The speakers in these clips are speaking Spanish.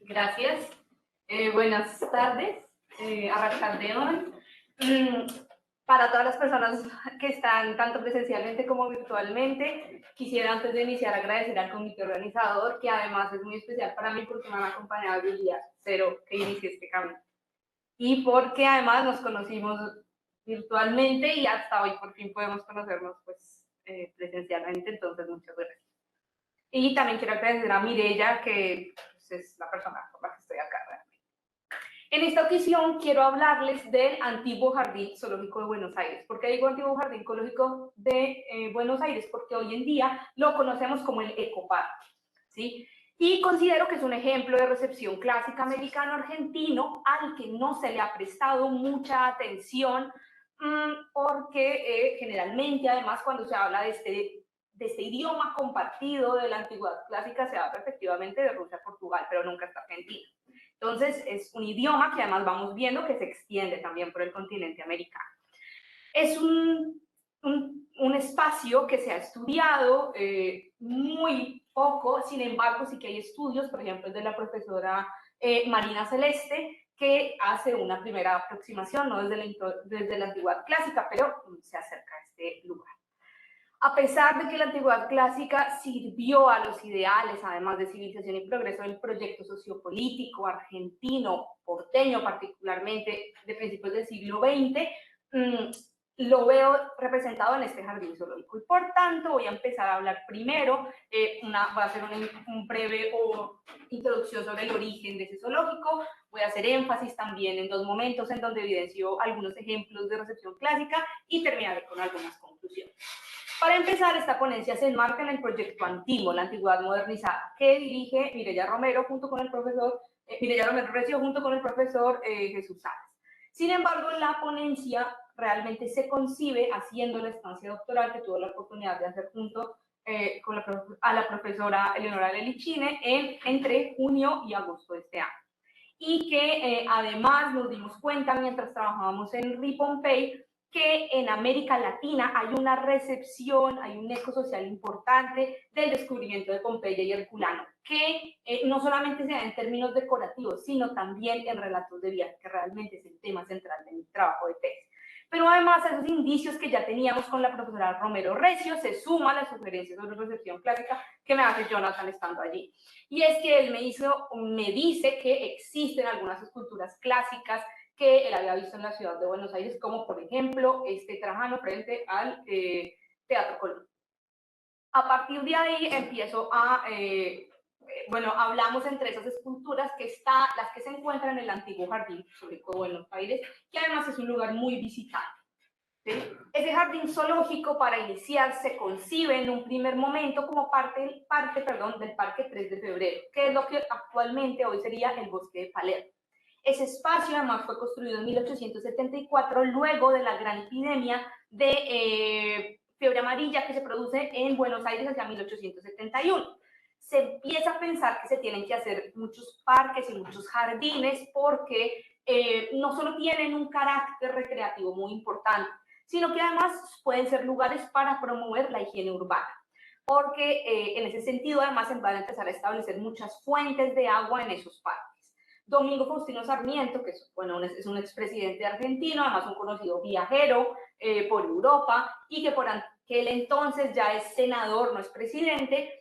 Gracias. Buenas tardes, Arrachaldeón. Para todas las personas que están tanto presencialmente como virtualmente, quisiera antes de iniciar agradecer al comité organizador, que además es muy especial para mí porque me han acompañado desde el día cero que inicié este camino. Y porque además nos conocimos virtualmente y hasta hoy por fin podemos conocernos pues, presencialmente, entonces muchas gracias. Y también quiero agradecer a Mireya, que pues, es la persona por la que estoy acá realmente. En esta ocasión quiero hablarles del antiguo Jardín Zoológico de Buenos Aires. ¿Por qué digo antiguo Jardín Zoológico de Buenos Aires? Porque hoy en día lo conocemos como el Ecoparque, ¿sí? Y considero que es un ejemplo de recepción clásica americano-argentino al que no se le ha prestado mucha atención porque generalmente, además, cuando se habla de este idioma compartido de la antigüedad clásica, se habla efectivamente de Rusia, Portugal, pero nunca está Argentina. Entonces, es un idioma que además vamos viendo que se extiende también por el continente americano. Es un espacio que se ha estudiado muy poco, sin embargo, sí que hay estudios, por ejemplo, el de la profesora Marina Celeste, que hace una primera aproximación, no desde la antigüedad clásica, pero se acerca a este lugar. A pesar de que la antigüedad clásica sirvió a los ideales, además de civilización y progreso del proyecto sociopolítico argentino, porteño particularmente, de principios del siglo XX, lo veo representado en este jardín zoológico. Y por tanto voy a empezar a hablar primero, voy a hacer un breve introducción sobre el origen de ese zoológico, voy a hacer énfasis también en dos momentos en donde evidencio algunos ejemplos de recepción clásica y terminaré con algunas conclusiones. Para empezar, esta ponencia se enmarca en el proyecto Antimo, la antigüedad modernizada, que dirige Mireya Romero junto con el profesor Mireya Romero Recio junto con el profesor Jesús Salas. Sin embargo, la ponencia realmente se concibe haciendo la estancia doctoral que tuve la oportunidad de hacer junto con la profesora Eleonora Lelichine entre junio y agosto de este año. Y que además nos dimos cuenta mientras trabajábamos en RIPOMPEI que en América Latina hay una recepción, hay un eco social importante del descubrimiento de Pompeya y Herculano, que no solamente se da en términos decorativos, sino también en relatos de viaje, que realmente es el tema central de mi trabajo de tesis. Pero además a esos indicios que ya teníamos con la profesora Romero Recio, se suman las sugerencias sobre recepción clásica que me hace Jonathan estando allí. Y es que él me dice que existen algunas esculturas clásicas que él había visto en la ciudad de Buenos Aires, como por ejemplo este Trajano frente al Teatro Colón. A partir de ahí empiezo a, hablamos entre esas esculturas las que se encuentran en el antiguo Jardín Zoológico de Buenos Aires, que además es un lugar muy visitado. ¿Sí? Ese jardín zoológico, para iniciar, se concibe en un primer momento como parte del Parque 3 de Febrero, que es lo que actualmente hoy sería el Bosque de Palermo. Ese espacio además fue construido en 1874, luego de la gran epidemia de fiebre amarilla que se produce en Buenos Aires hacia 1871. Se empieza a pensar que se tienen que hacer muchos parques y muchos jardines porque no solo tienen un carácter recreativo muy importante, sino que además pueden ser lugares para promover la higiene urbana, porque en ese sentido además se van a empezar a establecer muchas fuentes de agua en esos parques. Domingo Faustino Sarmiento, que es un expresidente argentino, además un conocido viajero por Europa y que por aquel entonces ya es senador, no es presidente,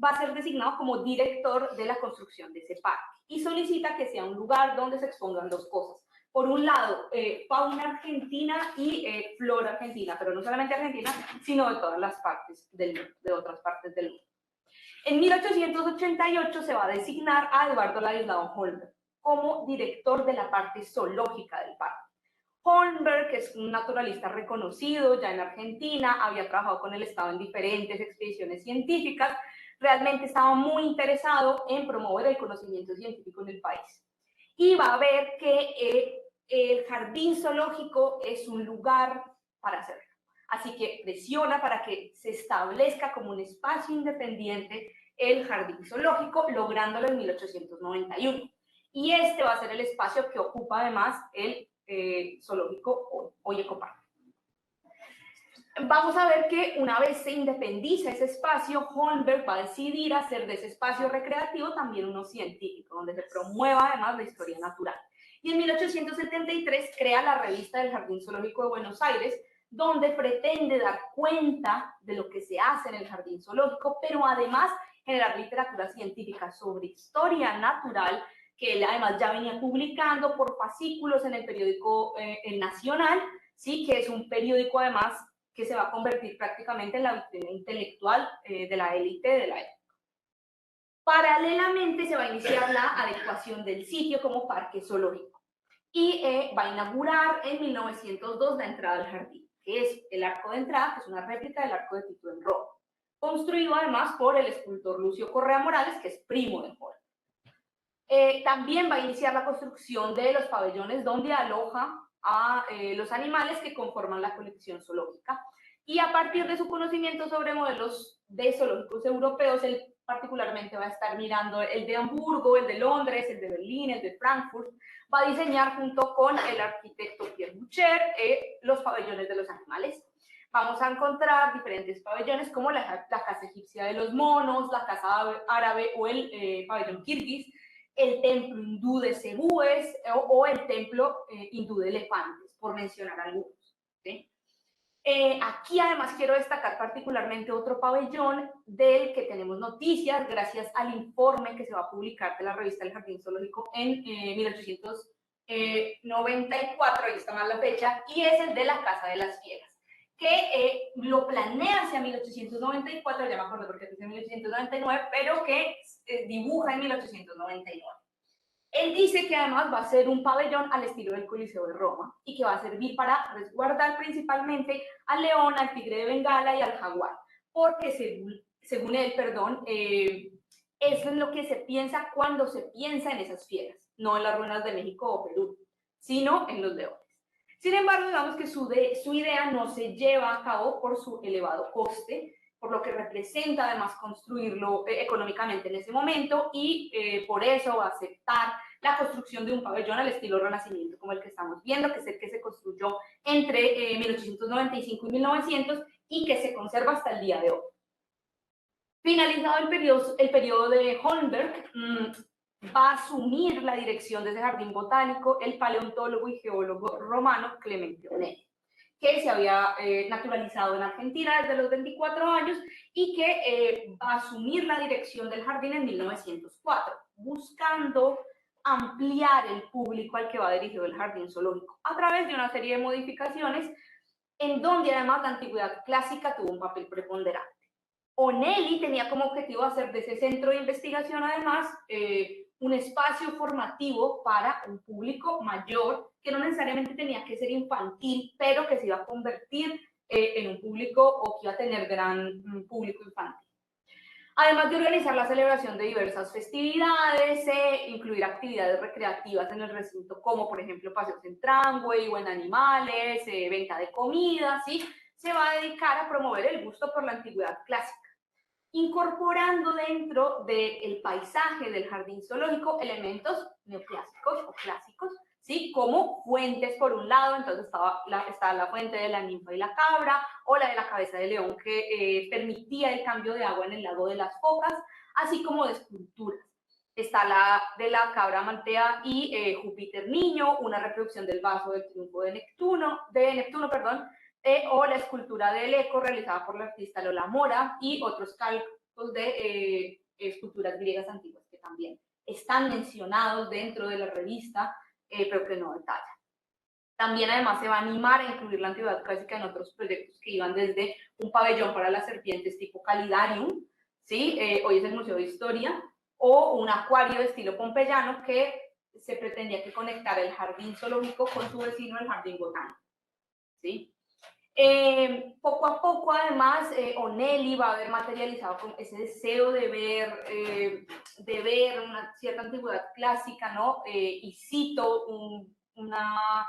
va a ser designado como director de la construcción de ese parque y solicita que sea un lugar donde se expongan dos cosas. Por un lado, fauna argentina y flora argentina, pero no solamente argentina, sino de todas las partes del mundo, de otras partes del mundo. En 1888 se va a designar a Eduardo Ladislao Holmberg como director de la parte zoológica del parque. Holmberg, que es un naturalista reconocido ya en Argentina, había trabajado con el Estado en diferentes expediciones científicas, realmente estaba muy interesado en promover el conocimiento científico en el país. Y va a ver que el jardín zoológico es un lugar para hacerlo. Así que presiona para que se establezca como un espacio independiente el jardín zoológico, lográndolo en 1891. Y este va a ser el espacio que ocupa además el zoológico hoy Ecoparque. vamos a ver que una vez se independiza ese espacio, Holmberg va a decidir hacer de ese espacio recreativo también uno científico, donde se promueva además la historia natural. Y en 1873 crea la revista del Jardín Zoológico de Buenos Aires, donde pretende dar cuenta de lo que se hace en el Jardín Zoológico, pero además generar literatura científica sobre historia natural, que él además ya venía publicando por fascículos en el periódico El Nacional, ¿sí? Que es un periódico además que se va a convertir prácticamente en la vitrina intelectual de la élite de la época. Paralelamente se va a iniciar la adecuación del sitio como parque zoológico y va a inaugurar en 1902 la entrada al jardín, que es el arco de entrada, que es una réplica del arco de Tito en Roma, construido además por el escultor Lucio Correa Morales, que es primo de Holmberg. También va a iniciar la construcción de los pabellones donde aloja a los animales que conforman la colección zoológica, y a partir de su conocimiento sobre modelos de zoológicos europeos, él particularmente va a estar mirando el de Hamburgo, el de Londres, el de Berlín, el de Frankfurt. Va a diseñar junto con el arquitecto Pierre Boucher los pabellones de los animales. Vamos a encontrar diferentes pabellones como la casa egipcia de los monos, la casa árabe o el pabellón kirguís, el templo hindú de cebúes o el templo hindú de elefantes, por mencionar algunos, ¿sí? Aquí además quiero destacar particularmente otro pabellón del que tenemos noticias gracias al informe que se va a publicar de la revista El Jardín Zoológico en 1894, ahí está más la fecha, y es el de la Casa de las Fieras, que lo planea hacia 1894, ya me acuerdo porque dice 1899, pero que dibuja en 1899. Él dice que además va a ser un pabellón al estilo del Coliseo de Roma y que va a servir para resguardar principalmente al león, al tigre de Bengala y al jaguar, porque según él, eso es lo que se piensa cuando se piensa en esas fieras, no en las ruinas de México o Perú, sino en los leones. Sin embargo, digamos que su idea no se lleva a cabo por su elevado coste, por lo que representa además construirlo económicamente en ese momento, y por eso va a aceptar la construcción de un pabellón al estilo Renacimiento, como el que estamos viendo, que es el que se construyó entre 1895 y 1900 y que se conserva hasta el día de hoy. Finalizado el periodo de Holmberg, va a asumir la dirección de ese jardín botánico el paleontólogo y geólogo romano Clemente Onelli, que se había naturalizado en Argentina desde los 24 años y que va a asumir la dirección del jardín en 1904, buscando ampliar el público al que va dirigido el jardín zoológico a través de una serie de modificaciones en donde además la antigüedad clásica tuvo un papel preponderante. Onelli tenía como objetivo hacer de ese centro de investigación además un espacio formativo para un público mayor, que no necesariamente tenía que ser infantil, pero que se iba a convertir en un público o que iba a tener gran público infantil. Además de organizar la celebración de diversas festividades, incluir actividades recreativas en el recinto, como por ejemplo paseos en tramway o en animales, venta de comida, ¿sí? Se va a dedicar a promover el gusto por la antigüedad clásica, incorporando dentro del paisaje del jardín zoológico elementos neoclásicos o clásicos, ¿sí? Como fuentes por un lado, entonces está la fuente de la ninfa y la cabra, o la de la cabeza de león que permitía el cambio de agua en el lago de las focas, así como de esculturas. Está la de la cabra maltea y Júpiter Niño, una reproducción del vaso del triunfo de Neptuno, o la escultura del eco realizada por la artista Lola Mora y otros cálculos de esculturas griegas antiguas que también están mencionados dentro de la revista, pero que no detalla. También además se va a animar a incluir la antigüedad clásica en otros proyectos que iban desde un pabellón para las serpientes tipo Calidarium, ¿sí? Hoy es el Museo de Historia, o un acuario de estilo pompeyano que se pretendía que conectara el jardín zoológico con su vecino, el jardín botánico, ¿sí? Poco a poco, además, Onelli va a haber materializado con ese deseo de ver una cierta antigüedad clásica, ¿no? Y cito una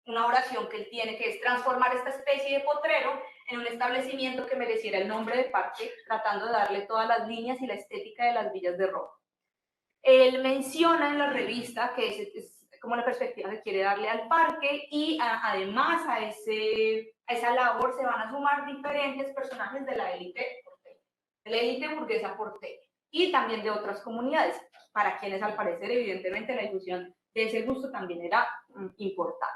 oración que él tiene, que es transformar esta especie de potrero en un establecimiento que mereciera el nombre de parque, tratando de darle todas las líneas y la estética de las villas de Roma. Él menciona en la revista que es como la perspectiva que quiere darle al parque, y además a esa labor se van a sumar diferentes personajes de la élite porteña, de la élite burguesa porteña, y también de otras comunidades, para quienes al parecer evidentemente la difusión de ese gusto también era importante.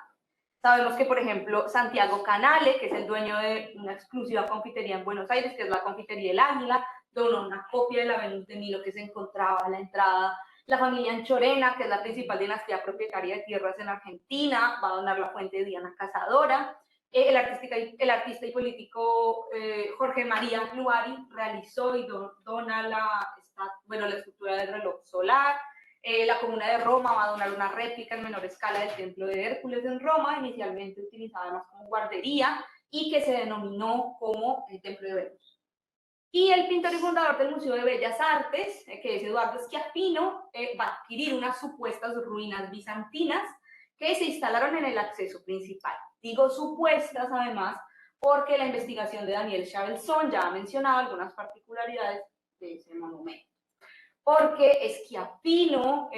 Sabemos que, por ejemplo, Santiago Canale, que es el dueño de una exclusiva confitería en Buenos Aires, que es la Confitería El Águila, donó una copia de la Venus de Milo que se encontraba a la entrada. La familia Anchorena, que es la principal dinastía propietaria de tierras en Argentina, va a donar la fuente de Diana Cazadora. El artista y político Jorge María Luari realizó y dona la estructura del reloj solar. La Comuna de Roma va a donar una réplica en menor escala del Templo de Hércules en Roma, inicialmente utilizada además como guardería, y que se denominó como el Templo de Venus. Y el pintor y fundador del Museo de Bellas Artes, que es Eduardo Schiaffino, va a adquirir unas supuestas ruinas bizantinas que se instalaron en el acceso principal. Digo supuestas, además, porque la investigación de Daniel Chabelson ya ha mencionado algunas particularidades de ese monumento. Porque Schiaffino,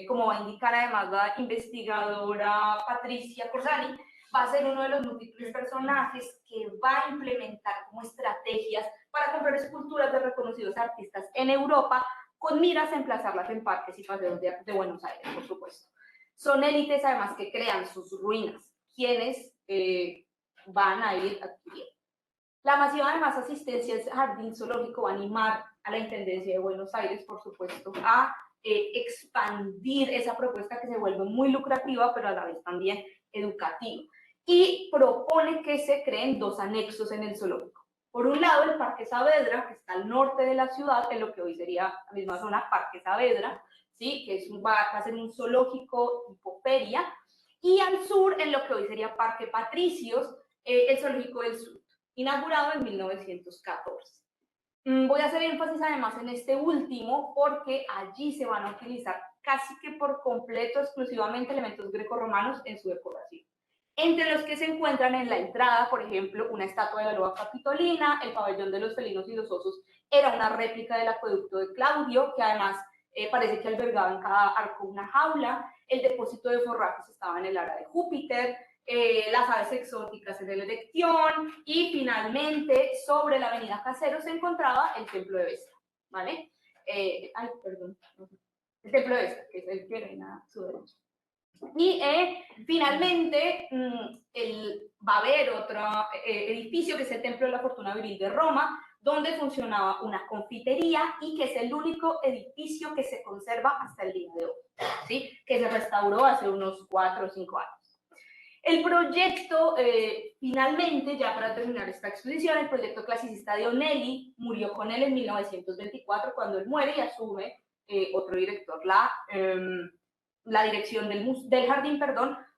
como va a indicar además la investigadora Patricia Corsani, va a ser uno de los múltiples personajes que va a implementar como estrategias para comprar esculturas de reconocidos artistas en Europa, con miras a emplazarlas en parques y paseos de Buenos Aires, por supuesto. Son élites además que crean sus ruinas, quienes van a ir adquiriendo. La masiva además asistencia al jardín zoológico va a animar a la Intendencia de Buenos Aires, por supuesto, a expandir esa propuesta que se vuelve muy lucrativa, pero a la vez también educativa. Y propone que se creen dos anexos en el zoológico. Por un lado, el Parque Saavedra, que está al norte de la ciudad, en lo que hoy sería la misma zona, Parque Saavedra, ¿sí? Que va a ser un zoológico tipo feria, y al sur, en lo que hoy sería Parque Patricios, el zoológico del sur, inaugurado en 1914. Voy a hacer énfasis además en este último porque allí se van a utilizar casi que por completo exclusivamente elementos grecorromanos en su decoración. Entre los que se encuentran en la entrada, por ejemplo, una estatua de la loba capitolina, el pabellón de los felinos y los osos era una réplica del acueducto de Claudio, que además parece que albergaba en cada arco una jaula, el depósito de forrajes estaba en el área de Júpiter, las aves exóticas en el Erectión, y finalmente sobre la avenida Casero se encontraba el templo de Vesta, ¿vale? El templo de Vesta, que es el que ven a su derecha. Y finalmente va a haber otro edificio que es el Templo de la Fortuna Viril de Roma, donde funcionaba una confitería y que es el único edificio que se conserva hasta el día de hoy, ¿sí? Que se restauró hace unos 4 o 5 años. El proyecto, finalmente, ya para terminar esta exposición, el proyecto clasicista de Onelli murió con él en 1924, cuando él muere y asume otro director la dirección del jardín,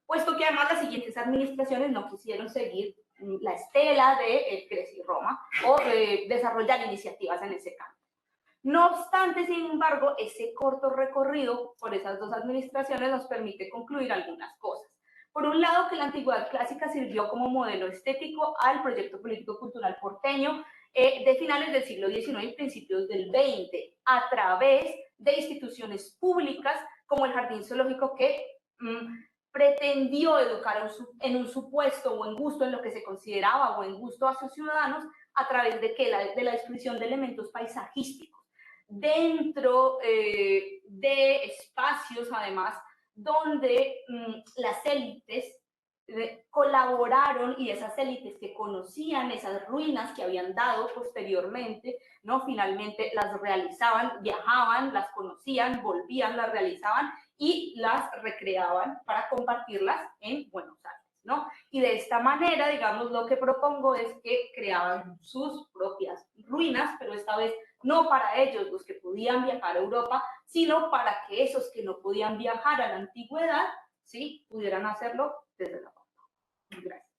puesto que además las siguientes administraciones no quisieron seguir la estela de Creci Roma o desarrollar iniciativas en ese campo. No obstante, sin embargo, ese corto recorrido por esas dos administraciones nos permite concluir algunas cosas. Por un lado, que la antigüedad clásica sirvió como modelo estético al proyecto político-cultural porteño de finales del siglo XIX y principios del XX, a través de instituciones públicas como el Jardín Zoológico, que pretendió educar en un supuesto o en gusto en lo que se consideraba o en gusto a sus ciudadanos, a través de la descripción de elementos paisajísticos dentro de espacios, además, donde las élites colaboraron, y esas élites que conocían esas ruinas que habían dado posteriormente, ¿no? Finalmente las realizaban, viajaban, las conocían, volvían, las realizaban y las recreaban para compartirlas en Buenos Aires, ¿no? Y de esta manera, digamos, lo que propongo es que creaban sus propias ruinas, pero esta vez no para ellos, los que podían viajar a Europa, sino para que esos que no podían viajar a la antigüedad, ¿sí?, pudieran hacerlo desde la Europa. Gracias.